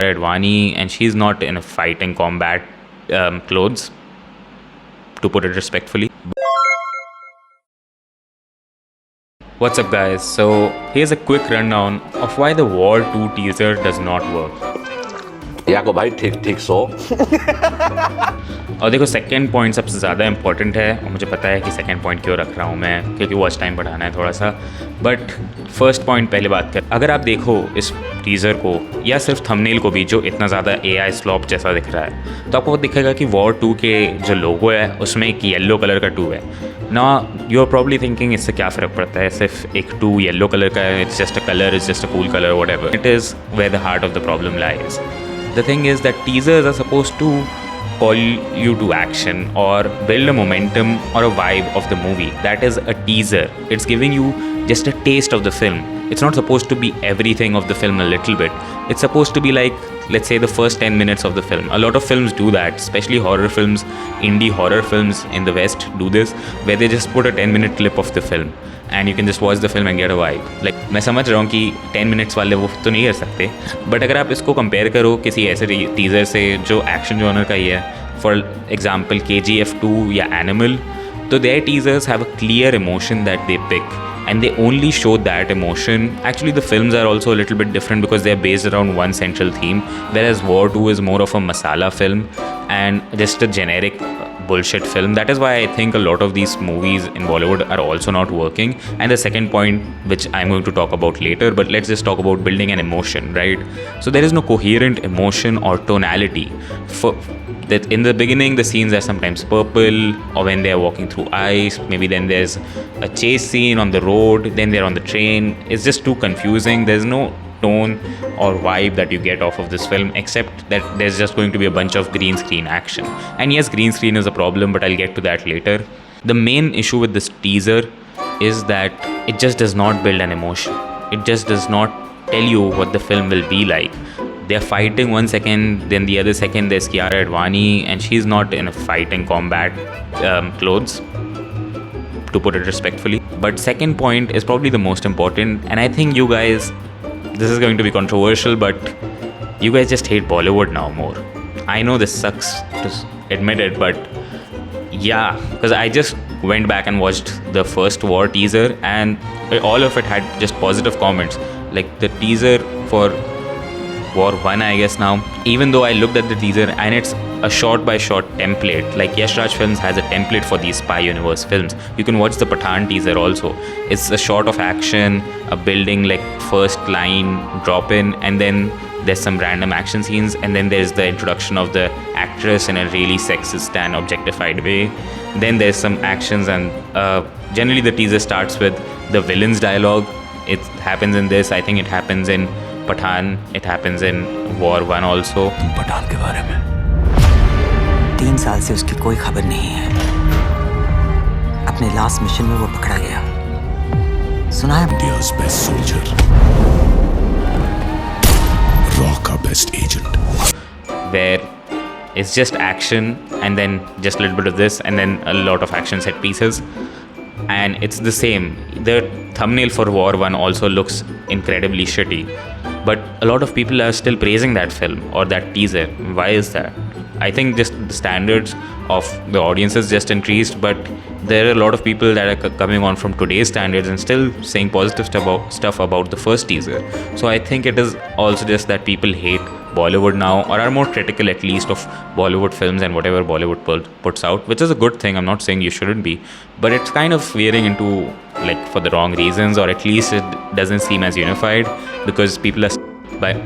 Advani, and she's not in a fighting combat clothes, to put it respectfully. What's up, guys? So here's a quick rundown of why the War 2 teaser does not work. या को भाई ठीक ठीक सो और देखो, second point सबसे ज़्यादा important है और मुझे पता है कि सेकंड पॉइंट क्यों रख रहा हूँ मैं, क्योंकि वॉच टाइम बढ़ाना है थोड़ा सा. बट फर्स्ट पॉइंट पहले बात कर, अगर आप देखो इस टीज़र को या सिर्फ थंबनेल को भी, जो इतना ज़्यादा AI स्लॉप जैसा दिख रहा है, तो आपको दिखेगा कि वॉर 2 के जो लोगो है उसमें एक येलो कलर का 2 है ना. यू आर प्रॉब्ली थिंकिंग इससे क्या फ़र्क पड़ता है, सिर्फ एक 2 येलो कलर का है, it's just a colour, it's just a cool colour, whatever. It is where the heart of the problem lies. The thing is that teasers are supposed to call you to action or build a momentum or a vibe of the movie. That is a teaser. It's giving you just a taste of the film. It's not supposed to be everything of the film a little bit. It's supposed to be like, let's say, the first 10 minutes of the film. A lot of films do that, especially horror films, indie horror films in the West do this, where they just put a 10-minute clip of the film. And you can just watch the film and get a vibe. Like, मैं समझ रहा हूँ कि 10 minutes वाले वो तो नहीं कर सकते, बट अगर आप इसको कंपेयर करो किसी ऐसे टीज़र से जो एक्शन जॉनर का ही है, फॉर एग्जाम्पल KGF 2 या एनिमल, तो their teasers have a clear emotion that they pick and they only show that emotion. Actually, the films are also a little bit different because they are based around one central theme, whereas War 2 is more of a masala film and just a generic bullshit film. That is why I think a lot of these movies in Bollywood are also not working. And the second point, which I'm going to talk about later, but let's just talk about building an emotion, right? So there is no coherent emotion or tonality. For that, in the beginning, the scenes are sometimes purple, or when they are walking through ice, maybe then there's a chase scene on the road, then they're on the train. It's just too confusing. There's no tone or vibe that you get off of this film, except that there's just going to be a bunch of green screen action. And yes, green screen is a problem, but I'll get to that later. The main issue with this teaser is that it just does not build an emotion. It just does not tell you what the film will be like. They're fighting one second, then the other second there's Advani, and she's not in a fighting combat clothes, to put it respectfully. But second point is probably the most important, and I think you guys, this is going to be controversial, but you guys just hate Bollywood now more. I know this sucks to admit it, but yeah, because I just went back and watched the first War teaser, and all of it had just positive comments. Like the teaser for War 1, I guess now, even though I looked at the teaser and it's a shot by shot template, like Yash Films has a template for these spy universe films. You can watch the Pathan teaser also. It's a shot of action, a building, like first line drop in, and then there's some random action scenes, and then there's the introduction of the actress in a really sexist and objectified way. Then there's some actions, and generally the teaser starts with the villain's dialogue. It happens in this, I think it happens in Pathan, it happens in War 1 also. तुम पठान के बारे में 3 साल से उसकी कोई खबर नहीं है. अपने लास्ट मिशन में वो पकड़ा गया. सुना है? India's best soldier, Rock our best agent. Where it's just action and then just a little bit of this and then a lot of action set pieces. And it's the same. The thumbnail for War 1 also looks incredibly shitty. But a lot of people are still praising that film or that teaser. Why is that? I think just the standards of the audience has just increased, but there are a lot of people that are coming on from today's standards and still saying positive stuff about the first teaser. So I think it is also just that people hate Bollywood now, or are more critical at least of Bollywood films and whatever Bollywood puts out, which is a good thing. I'm not saying you shouldn't be, but it's kind of veering into, like, for the wrong reasons, or at least it doesn't seem as unified because people are... Bye.